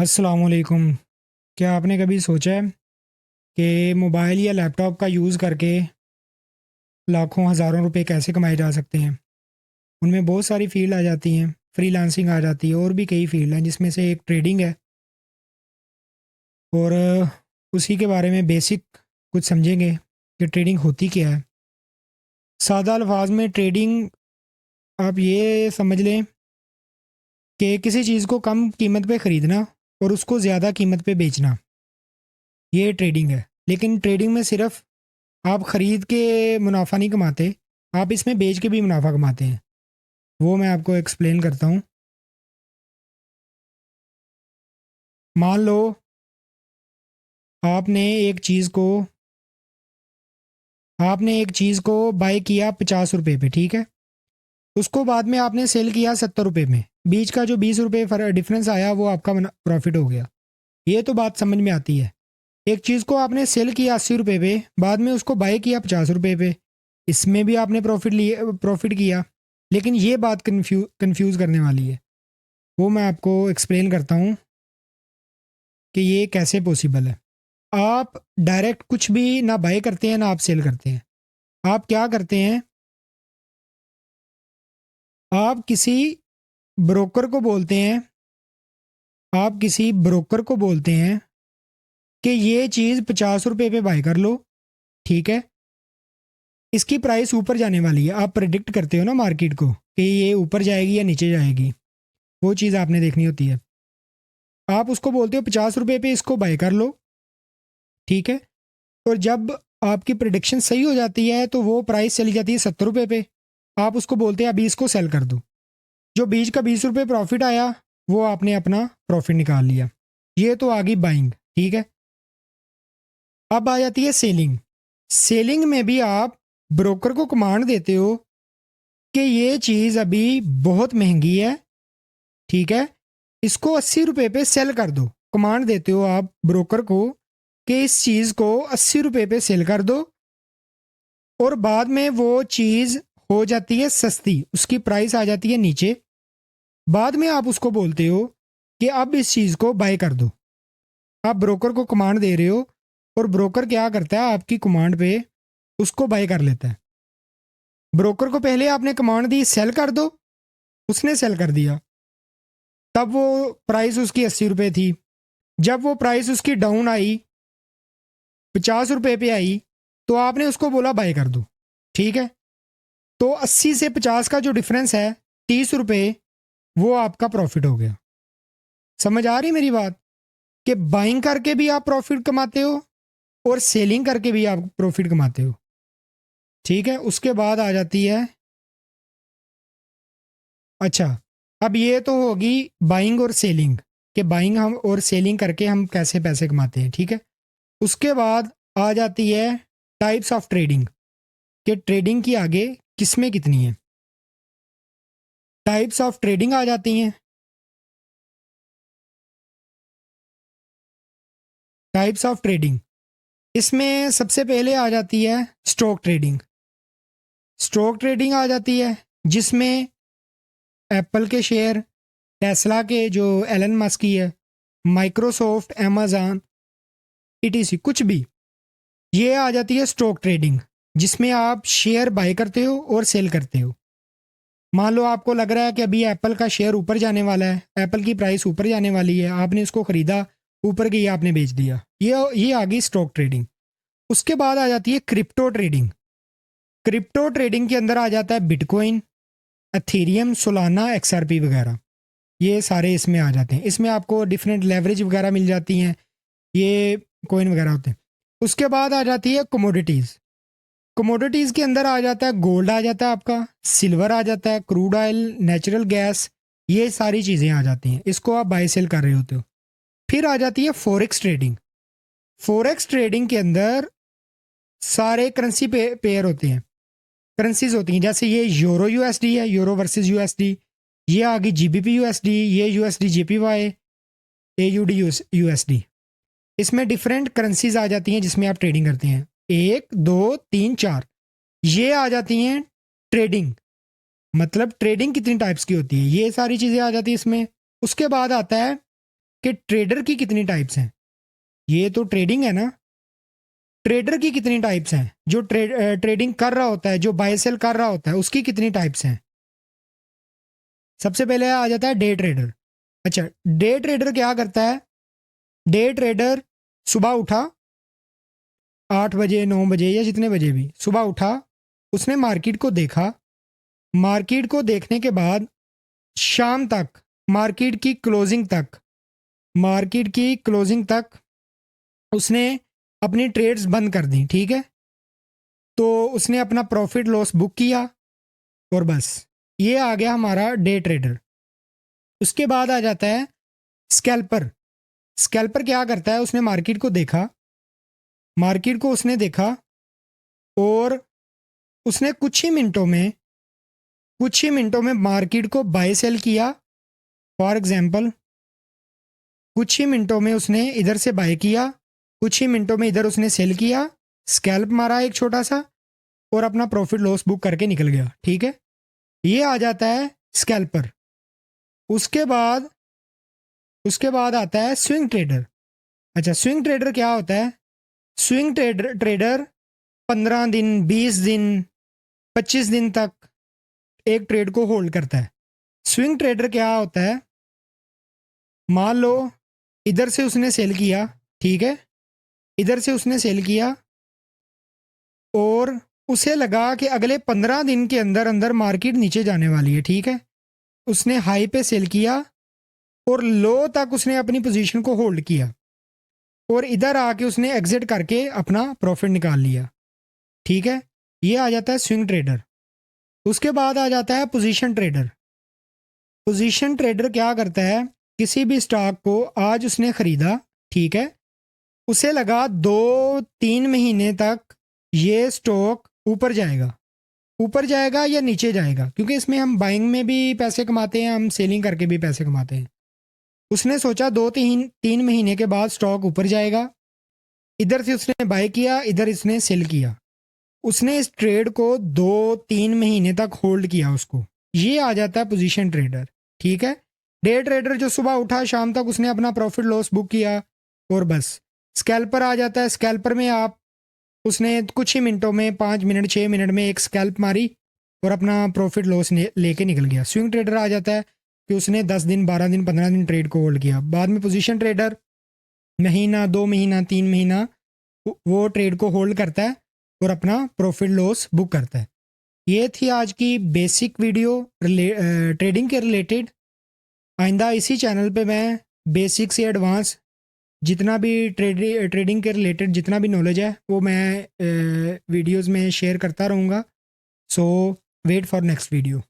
अस्सलामुअलैकुम। क्या आपने कभी सोचा है कि मोबाइल या लैपटॉप का यूज़ करके लाखों हज़ारों रुपए कैसे कमाए जा सकते हैं? उनमें बहुत सारी फ़ील्ड आ जाती हैं, फ्रीलांसिंग आ जाती है और भी कई फ़ील्ड हैं जिसमें से एक ट्रेडिंग है। और उसी के बारे में बेसिक कुछ समझेंगे कि ट्रेडिंग होती क्या है। सादा अल्फाज में ट्रेडिंग आप ये समझ लें कि किसी चीज़ को कम कीमत पे ख़रीदना और उसको ज़्यादा कीमत पे बेचना, ये ट्रेडिंग है। लेकिन ट्रेडिंग में सिर्फ़ आप ख़रीद के मुनाफ़ा नहीं कमाते, आप इसमें बेच के भी मुनाफ़ा कमाते हैं। वो मैं आपको एक्सप्लेन करता हूँ। मान लो आपने एक चीज़ को आपने एक चीज़ को बाय किया 50 रुपए पे, ठीक है? उसको बाद में आपने सेल किया 70 रुपए में। बीच का जो 20 रुपए डिफरेंस आया वो आपका प्रॉफिट हो गया। ये तो बात समझ में आती है। एक चीज़ को आपने सेल किया 80 रुपए पे, बाद में उसको बाय किया 50 रुपए पे। इसमें भी आपने प्रॉफिट किया। लेकिन ये बात कन्फ्यूज़ करने वाली है। वो मैं आपको एक्सप्लेन करता हूँ कि ये कैसे पॉसिबल है। आप डायरेक्ट कुछ भी ना बाय करते हैं ना आप सेल करते हैं। आप क्या करते हैं, आप किसी ब्रोकर को बोलते हैं आप किसी ब्रोकर को बोलते हैं कि ये चीज़ 50 रुपए पे बाय कर लो, ठीक है? इसकी प्राइस ऊपर जाने वाली है। आप प्रेडिक्ट करते हो ना मार्केट को कि ये ऊपर जाएगी या नीचे जाएगी। वो चीज़ आपने देखनी होती है। आप उसको बोलते हो 50 रुपए पे इसको बाय कर लो, ठीक है? और जब आपकी प्रिडिक्शन सही हो जाती है तो वो प्राइस चली जाती है 70 रुपए पे। आप उसको बोलते हैं अभी इसको सेल कर दो। जो बीच का 20 रुपए प्रॉफिट आया वो आपने अपना प्रॉफिट निकाल लिया। ये तो आ गई बाइंग, ठीक है? अब आ जाती है सेलिंग। सेलिंग में भी आप ब्रोकर को कमांड देते हो कि ये चीज़ अभी बहुत महंगी है, ठीक है? इसको 80 रुपए पे सेल कर दो। कमांड देते हो आप ब्रोकर को कि इस चीज़ को 80 रुपए पे सेल कर दो, और बाद में वो चीज़ हो जाती है सस्ती, उसकी प्राइस आ जाती है नीचे। बाद में आप उसको बोलते हो कि अब इस चीज़ को बाय कर दो। आप ब्रोकर को कमांड दे रहे हो और ब्रोकर क्या करता है, आपकी कमांड पे उसको बाय कर लेता है। ब्रोकर को पहले आपने कमांड दी सेल कर दो, उसने सेल कर दिया। तब वो प्राइस उसकी 80 रुपए थी। जब वो प्राइस उसकी डाउन आई, 50 रुपए पे आई, तो आपने उसको बोला बाय कर दो, ठीक है? तो 80 से 50 का जो डिफरेंस है, 30 रुपए, वो आपका प्रॉफिट हो गया। समझ आ रही मेरी बात? कि बाइंग करके भी आप प्रॉफिट कमाते हो और सेलिंग करके भी आप प्रॉफिट कमाते हो, ठीक है? उसके बाद आ जाती है, अच्छा, अब ये तो होगी बाइंग और सेलिंग, कि बाइंग हम और सेलिंग करके हम कैसे पैसे कमाते हैं, ठीक है? उसके बाद आ जाती है टाइप्स ऑफ ट्रेडिंग, कि ट्रेडिंग की आगे किस्में कितनी हैं। टाइप्स ऑफ ट्रेडिंग आ जाती हैं। टाइप्स ऑफ ट्रेडिंग, इसमें सबसे पहले आ जाती है स्टॉक ट्रेडिंग। स्टॉक ट्रेडिंग आ जाती है जिसमें एप्पल के शेयर, टेस्ला के जो एलन मस्क की है, माइक्रोसॉफ्ट, अमेज़न, ईटीसी कुछ भी, ये आ जाती है स्टॉक ट्रेडिंग, जिसमें आप शेयर बाय करते हो और सेल करते हो। मान लो आपको लग रहा है कि अभी एप्पल का शेयर ऊपर जाने वाला है, एप्पल की प्राइस ऊपर जाने वाली है, आपने इसको खरीदा, ऊपर गई आपने बेच दिया। ये आ गई स्टॉक ट्रेडिंग। उसके बाद आ जाती है क्रिप्टो ट्रेडिंग। क्रिप्टो ट्रेडिंग के अंदर आ जाता है बिटकॉइन, एथेरियम, सोलाना, एक्सआरपी वगैरह। ये सारे इसमें आ जाते हैं। इसमें आपको डिफरेंट लेवरेज वगैरह मिल जाती हैं, ये कॉइन वगैरह होते हैं। उसके बाद आ जाती है कमोडिटीज़। कमोडिटीज़ के अंदर आ जाता है गोल्ड, आ जाता है आपका सिल्वर, आ जाता है क्रूड ऑयल, नेचुरल गैस, ये सारी चीज़ें आ जाती हैं। इसको आप बाय सेल कर रहे होते हो। फिर आ जाती है फॉरेक्स ट्रेडिंग। फॉरेक्स ट्रेडिंग के अंदर सारे करेंसी पेयर होते हैं, करेंसीज होती हैं। जैसे ये यूरो यूएसडी है, यूरो वर्सेस यूएसडी। ये आ गई जीबीपी यूएसडी, ये यूएसडी जेपीवाई, एयूडी यूएसडी। इसमें डिफरेंट करेंसीज आ जाती हैं जिसमें आप ट्रेडिंग करते हैं। एक, दो, तीन, चार, ये आ जाती हैं ट्रेडिंग। मतलब ट्रेडिंग कितनी टाइप्स की होती है, ये सारी चीज़ें आ जाती हैं इसमें। उसके बाद आता है कि ट्रेडर की कितनी टाइप्स हैं। ये तो ट्रेडिंग है ना, ट्रेडर की कितनी टाइप्स हैं, जो ट्रेडिंग कर रहा होता है, जो बाय सेल कर रहा होता है, उसकी कितनी टाइप्स हैं। सबसे पहले आ जाता है डे ट्रेडर। अच्छा, डे ट्रेडर क्या करता है? डे ट्रेडर सुबह उठा 8 बजे 9 बजे या जितने बजे भी, सुबह उठा, उसने मार्केट को देखा, मार्केट को देखने के बाद शाम तक, मार्केट की क्लोजिंग तक, मार्केट की क्लोजिंग तक उसने अपनी ट्रेड्स बंद कर दी, ठीक है। तो उसने अपना प्रॉफिट लॉस बुक किया और बस, ये आ गया हमारा डे ट्रेडर। उसके बाद आ जाता है स्कैल्पर। स्कैल्पर क्या करता है? उसने मार्केट को देखा, मार्केट को उसने देखा और उसने कुछ ही मिनटों में मार्केट को बाय सेल किया। फॉर एग्जांपल, कुछ ही मिनटों में उसने इधर से बाय किया, कुछ ही मिनटों में इधर उसने सेल किया, स्कैल्प मारा एक छोटा सा और अपना प्रॉफिट लॉस बुक करके निकल गया, ठीक है। ये आ जाता है स्कैल्पर। उसके बाद आता है स्विंग ट्रेडर। अच्छा, स्विंग ट्रेडर क्या होता है? स्विंग ट्रेडर 15 दिन, 20 दिन, 25 दिन तक एक ट्रेड को होल्ड करता है। स्विंग ट्रेडर क्या होता है? मान लो इधर से उसने सेल किया, ठीक है, इधर से उसने सेल किया और उसे लगा कि अगले 15 दिन के अंदर अंदर मार्केट नीचे जाने वाली है, ठीक है। उसने हाई पे सेल किया और लो तक उसने अपनी पोजीशन को होल्ड किया और इधर आके उसने एग्जिट करके अपना प्रॉफिट निकाल लिया, ठीक है। ये आ जाता है स्विंग ट्रेडर। उसके बाद आ जाता है पोजीशन ट्रेडर। पोजीशन ट्रेडर क्या करता है? किसी भी स्टॉक को आज उसने खरीदा, ठीक है, उसे लगा 2-3 महीने तक ये स्टॉक ऊपर जाएगा, ऊपर जाएगा या नीचे जाएगा, क्योंकि इसमें हम बाइंग में भी पैसे कमाते हैं, हम सेलिंग करके भी पैसे कमाते हैं। उसने सोचा 2-3 महीने के बाद स्टॉक ऊपर जाएगा, इधर से उसने बाय किया, इधर इसने सेल किया, उसने इस ट्रेड को 2-3 महीने तक होल्ड किया उसको। ये आ जाता है पोजीशन ट्रेडर, ठीक है। डे ट्रेडर जो सुबह उठा शाम तक उसने अपना प्रॉफिट लॉस बुक किया और बस। स्कैल्पर आ जाता है। स्कैल्पर में आप, उसने कुछ ही मिनटों में, 5 मिनट 6 मिनट में एक स्कैल्प मारी और अपना प्रॉफिट लॉस लेके निकल गया। स्विंग ट्रेडर आ जाता है कि उसने 10 दिन 12 दिन 15 दिन ट्रेड को होल्ड किया। बाद में पोजीशन ट्रेडर महीना 2 महीना 3 महीना वो ट्रेड को होल्ड करता है और अपना प्रॉफिट लॉस बुक करता है। ये थी आज की बेसिक वीडियो ट्रेडिंग के रिलेटेड। आइंदा इसी चैनल पे मैं बेसिक से एडवांस जितना भी ट्रेडिंग के रिलेटेड जितना भी नॉलेज है वो मैं वीडियोस में शेयर करता रहूँगा। सो वेट फॉर नेक्स्ट वीडियो।